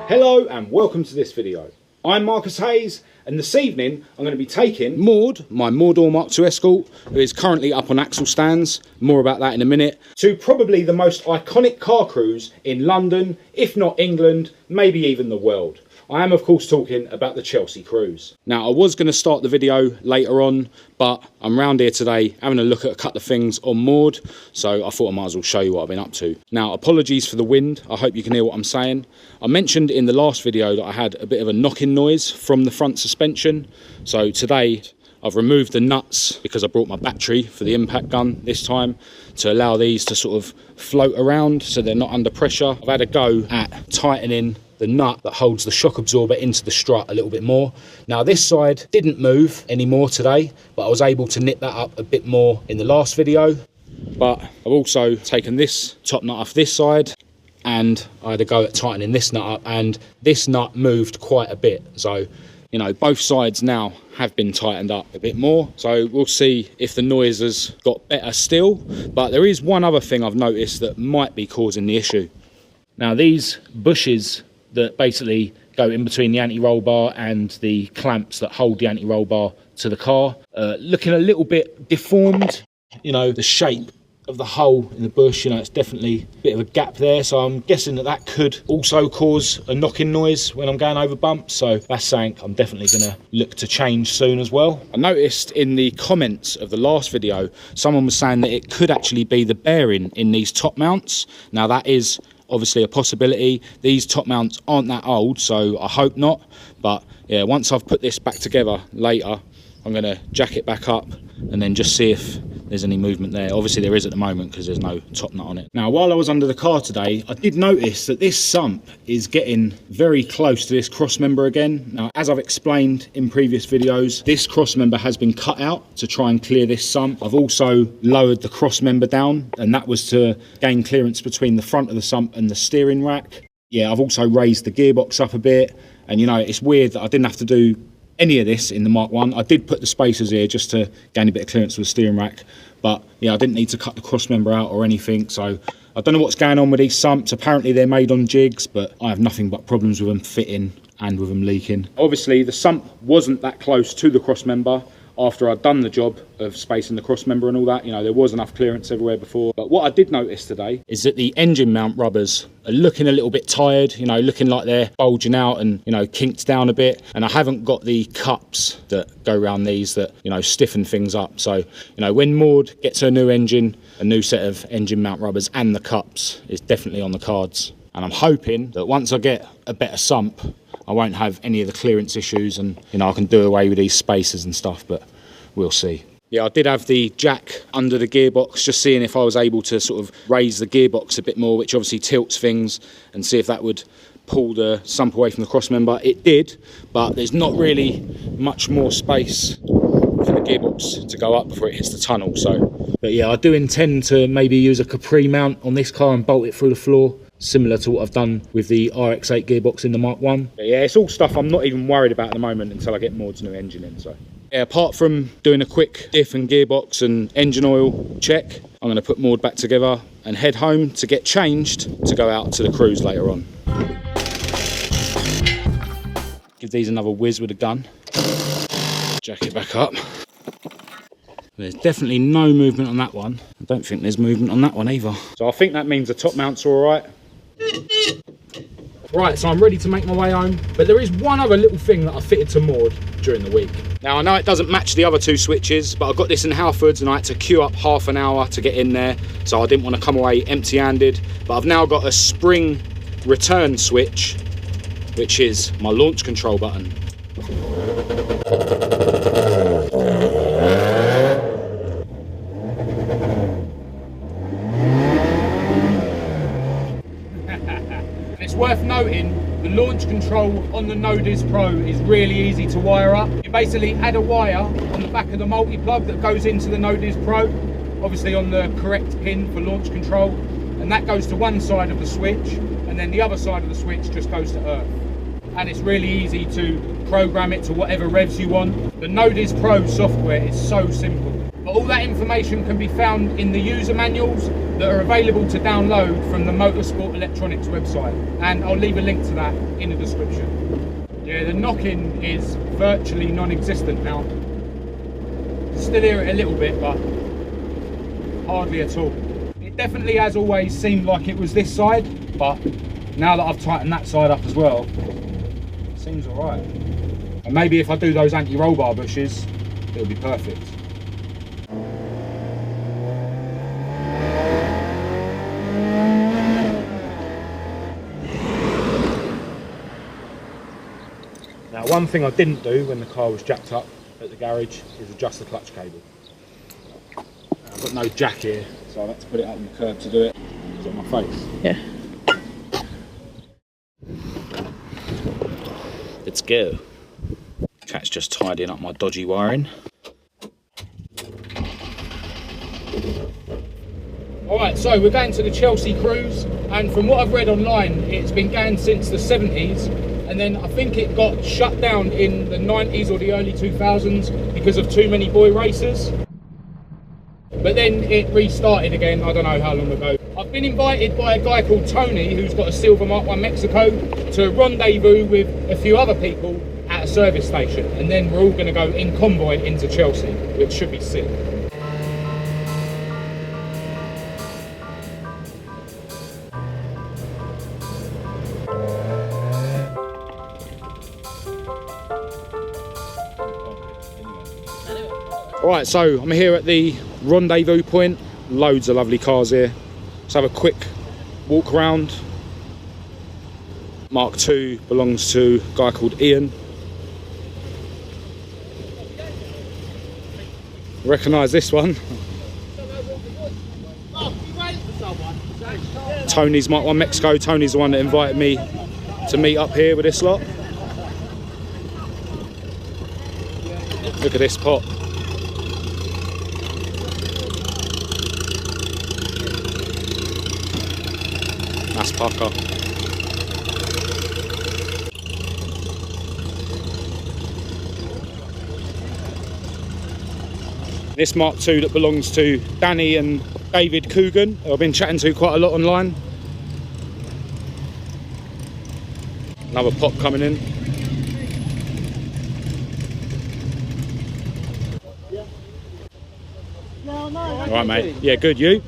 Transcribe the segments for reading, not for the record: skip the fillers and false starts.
Hello and welcome to this video. I'm Marcus Hayes and this evening I'm going to be taking Maud, my Mordor Mark II Escort, who is currently up on axle stands, more about that in a minute, to probably the most iconic car cruise in London, if not England, maybe even the world. I am of course talking about the Chelsea cruise. Now I was going to start the video later on, but I'm round here today having a look at a couple of things on Maud, so I thought I might as well show you what I've been up to. Now apologies for the wind, I hope you can hear what I'm saying. I mentioned in the last video that I had a bit of a knocking noise from the front suspension, so today I've removed the nuts because I brought my battery for the impact gun this time to allow these to sort of float around so they're not under pressure. I've had a go at tightening the nut that holds the shock absorber into the strut a little bit more. Now this side didn't move anymore today, but I was able to nip that up a bit more in the last video. But I've also taken this top nut off this side and I had a go at tightening this nut up, and this nut moved quite a bit. So, you know, both sides now have been tightened up a bit more. So we'll see if the noise has got better still. But there is one other thing I've noticed that might be causing the issue. Now these bushes that basically go in between the anti-roll bar and the clamps that hold the anti-roll bar to the car, looking a little bit deformed. You know, the shape of the hole in the bush, you know, it's definitely a bit of a gap there, so I'm guessing that that could also cause a knocking noise when I'm going over bumps, so that's something I'm definitely going to look to change soon as well. I noticed in the comments of the last video someone was saying that it could actually be the bearing in these top mounts. Now that is obviously a possibility. These top mounts aren't that old, so I hope not, but yeah, once I've put this back together later I'm going to jack it back up and then just see if there's any movement there. Obviously there is at the moment because there's no top nut on it. Now while I was under the car today, I did notice that this sump is getting very close to this cross member again. Now as I've explained in previous videos, this cross member has been cut out to try and clear this sump. I've also lowered the cross member down, and that was to gain clearance between the front of the sump and the steering rack. Yeah, I've also raised the gearbox up a bit, and you know, it's weird that I didn't have to do any of this in the Mark 1. I did put the spacers here just to gain a bit of clearance with the steering rack, but yeah, I didn't need to cut the cross member out or anything. So I don't know what's going on with these sumps. Apparently they're made on jigs, but I have nothing but problems with them fitting and with them leaking. Obviously the sump wasn't that close to the cross member after I'd done the job of spacing the cross member and all that. You know, there was enough clearance everywhere before. But what I did notice today is that the engine mount rubbers are looking a little bit tired, you know, looking like they're bulging out and, you know, kinked down a bit. And I haven't got the cups that go around these that, you know, stiffen things up. So, you know, when Maud gets her new engine, a new set of engine mount rubbers and the cups is definitely on the cards. And I'm hoping that once I get a better sump, I won't have any of the clearance issues, and you know, I can do away with these spacers and stuff, but we'll see. Yeah, I did have the jack under the gearbox, just seeing if I was able to sort of raise the gearbox a bit more, which obviously tilts things, and see if that would pull the sump away from the cross member. It did, but there's not really much more space for the gearbox to go up before it hits the tunnel. So, but yeah, I do intend to maybe use a Capri mount on this car and bolt it through the floor, similar to what I've done with the RX-8 gearbox in the Mark 1. But yeah, it's all stuff I'm not even worried about at the moment until I get Maud's new engine in. So yeah, apart from doing a quick diff and gearbox and engine oil check, I'm going to put Maud back together and head home to get changed to go out to the cruise later on. Give these another whiz with a gun. Jack it back up. There's definitely no movement on that one. I don't think there's movement on that one either. So I think that means the top mounts are all right. Right, so I'm ready to make my way home, but there is one other little thing that I fitted to Maud during the week. Now I know it doesn't match the other two switches, but I got this in Halfords and I had to queue up half an hour to get in there, so I didn't want to come away empty-handed. But I've now got a spring return switch, which is my launch control button. Worth noting, the launch control on the Nodiz Pro is really easy to wire up. You basically add a wire on the back of the multi-plug that goes into the Nodiz Pro, obviously on the correct pin for launch control, and that goes to one side of the switch, and then the other side of the switch just goes to earth. And it's really easy to program it to whatever revs you want. The Nodiz Pro software is so simple. But all that information can be found in the user manuals that are available to download from the Motorsport Electronics website, and I'll leave a link to that in the description. Yeah, the knocking is virtually non-existent now. Still hear it a little bit, but hardly at all. It definitely has always seemed like it was this side, but now that I've tightened that side up as well, it seems all right. And maybe if I do those anti-roll bar bushes, it'll be perfect. Now, one thing I didn't do when the car was jacked up at the garage is adjust the clutch cable. I've got no jack here, so I've had to put it up on the curb to do it. It's on my face. Yeah. Let's go. Cat's just tidying up my dodgy wiring. Alright, so we're going to the Chelsea cruise, and from what I've read online, it's been going since the 70s, and then I think it got shut down in the 90s or the early 2000s because of too many boy racers. But then it restarted again, I don't know how long ago. I've been invited by a guy called Tony, who's got a silver Mark 1 Mexico, to rendezvous with a few other people at a service station, and then we're all going to go in convoy into Chelsea, which should be sick. Right, so I'm here at the Rendezvous Point. Loads of lovely cars here. Let's have a quick walk around. Mark II belongs to a guy called Ian. Recognise this one. Tony's Mark 1 Mexico. Tony's the one that invited me to meet up here with this lot. Look at this pot. That's Parker. This Mark II that belongs to Danny and David Coogan, who I've been chatting to quite a lot online. Another pop coming in. All right, mate. Yeah, good. You?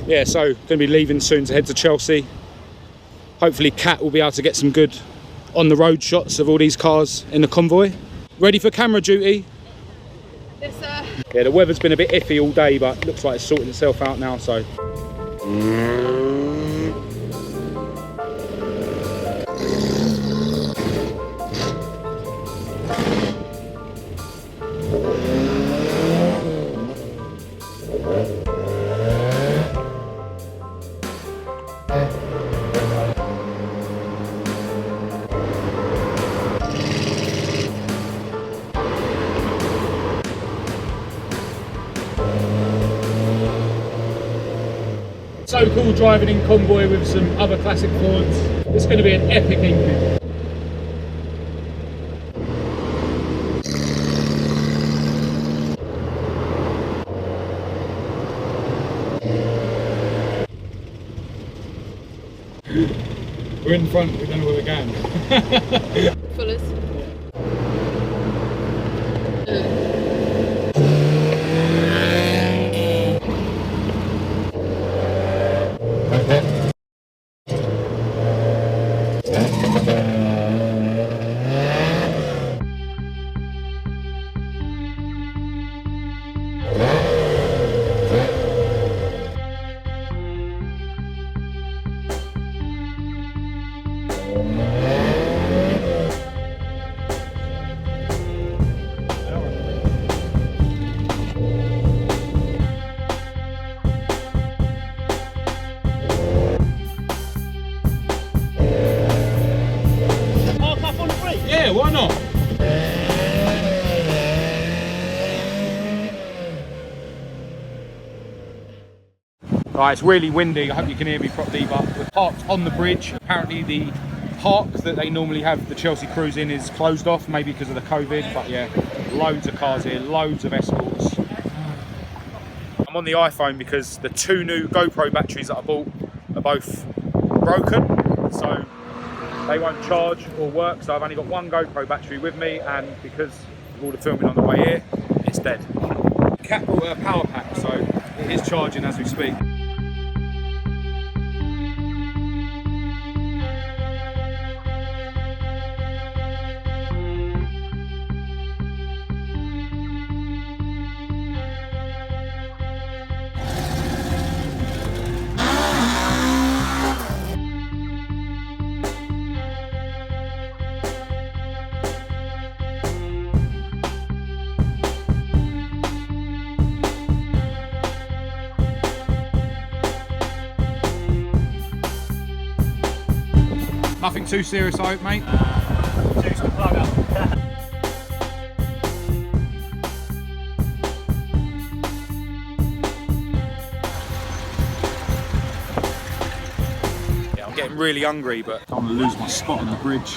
Yeah, so going to be leaving soon to head to Chelsea. Hopefully Kat will be able to get some good on the road shots of all these cars in the convoy. Ready for camera duty? Yes, sir. Yeah, the weather's been a bit iffy all day, but looks like it's sorting itself out now, so. So cool driving in convoy with some other classic Fords. It's going to be an epic evening. We're in front, we don't know where we're going. Fullers. Yeah, why not? Right, it's really windy. I hope you can hear me properly, but we're parked on the bridge. Apparently the park that they normally have the Chelsea crews in is closed off, maybe because of the COVID, but yeah, loads of cars here, loads of escorts. I'm on the iPhone because the 2 new GoPro batteries that I bought are both broken, so they won't charge or work, so I've only got 1 GoPro battery with me, and because of all the filming on the way here, it's dead. Cat brought a power pack, so it is charging as we speak. Nothing too serious, I hope, mate. Just the plug up. Yeah, I'm getting really hungry, but I'm gonna lose my spot on the bridge.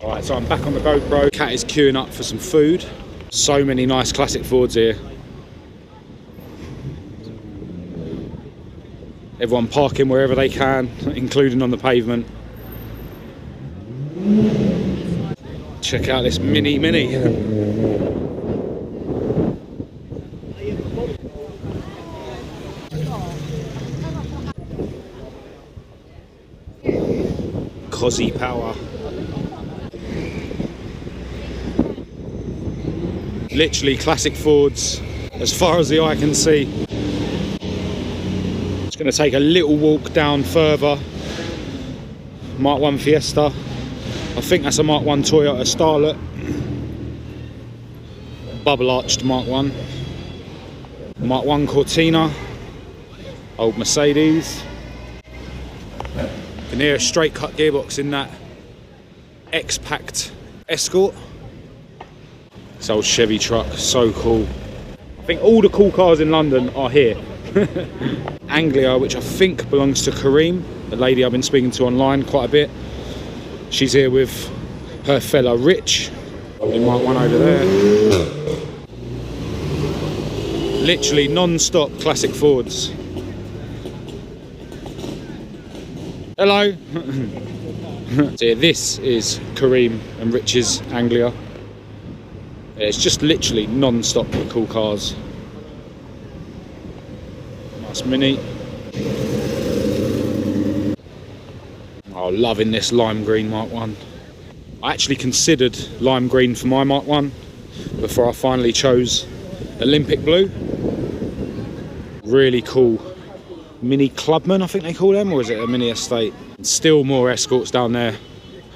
Alright, so I'm back on the GoPro. Cat is queuing up for some food. So many nice classic Fords here. Everyone parking wherever they can, including on the pavement. Check out this Mini. Cosy power. Literally classic Fords as far as the eye can see. It's going to take a little walk down further. Mark 1 Fiesta. I think that's a Mark 1 Toyota Starlet. Bubble arched Mark 1. Mark 1 Cortina. Old Mercedes. You can hear a straight cut gearbox in that X-Pact Escort. This old Chevy truck, so cool. I think all the cool cars in London are here. Anglia, which I think belongs to Kareem, the lady I've been speaking to online quite a bit. She's here with her fella Rich. You might one over there. Literally non-stop classic Fords. Hello. So yeah, this is Kareem and Rich's Anglia. Yeah, it's just literally non-stop with cool cars. Nice Mini. Oh, loving this lime green Mark 1. I actually considered lime green for my Mark 1 before I finally chose Olympic blue. Really cool Mini Clubman, I think they call them, or is it a Mini Estate? And still more escorts down there.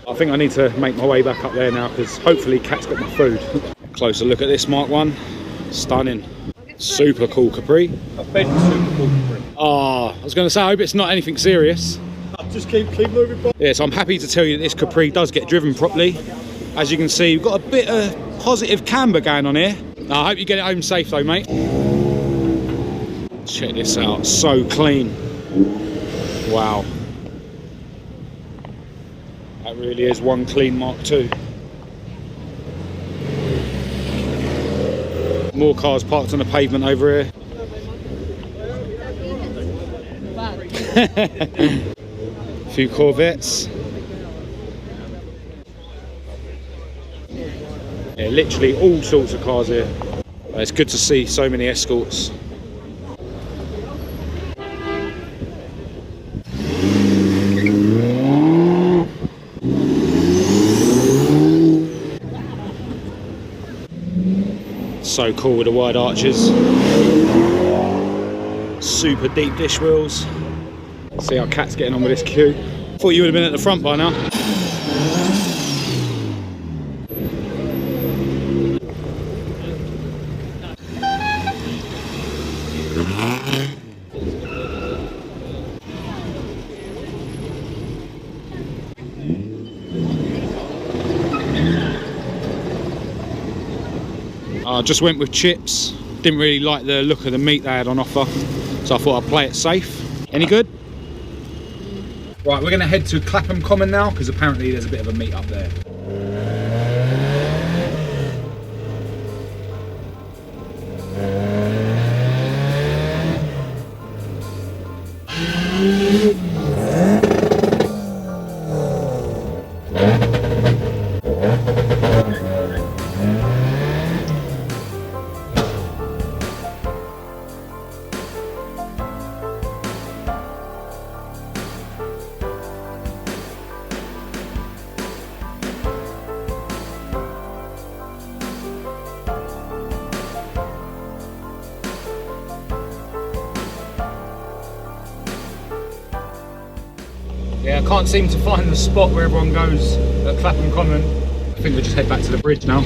I think I need to make my way back up there now because hopefully Cat's got my food. Closer look at this Mark 1. Stunning. Super cool Capri. I bet it's super cool Capri. Ah, I was going to say, I hope it's not anything serious. Just keep moving, bro. Yeah, so I'm happy to tell you that this Capri does get driven properly. As you can see, we've got a bit of positive camber going on here. I hope you get it home safe though, mate. Check this out, so clean. Wow. That really is one clean Mark II. More cars parked on the pavement over here. A few Corvettes. Yeah, literally all sorts of cars here. It's good to see so many escorts. So cool with the wide arches. Super deep dish wheels. See how Kat's getting on with this queue. Thought you would have been at the front by now. I just went with chips. Didn't really like the look of the meat they had on offer, so I thought I'd play it safe. Any good? Right, we're going to head to Clapham Common now, because apparently there's a bit of a meet up there. Yeah, I can't seem to find the spot where everyone goes at Clapham Common. I think we'll just head back to the bridge now.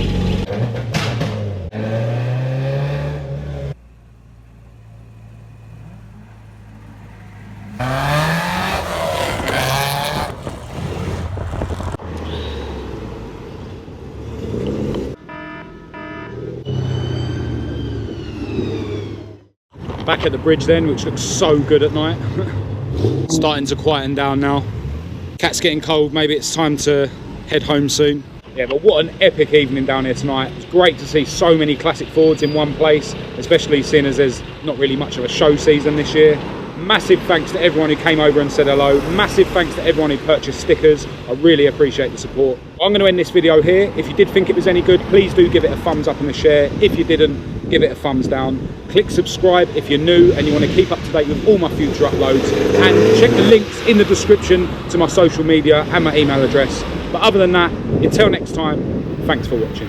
Back at the bridge then, which looks so good at night. Starting to quieten down now. Cat's getting cold, maybe it's time to head home soon. Yeah, but what an epic evening down here tonight. It's great to see so many classic Fords in one place, especially seeing as there's not really much of a show season this year. Massive thanks to everyone who came over and said hello. Massive thanks to everyone who purchased stickers. I really appreciate the support. I'm going to end this video here. If you did think it was any good, please do give it a thumbs up and a share. If you didn't, give it a thumbs down. Click subscribe if you're new and you want to keep up to date with all my future uploads. And check the links in the description to my social media and my email address. But other than that, until next time, thanks for watching.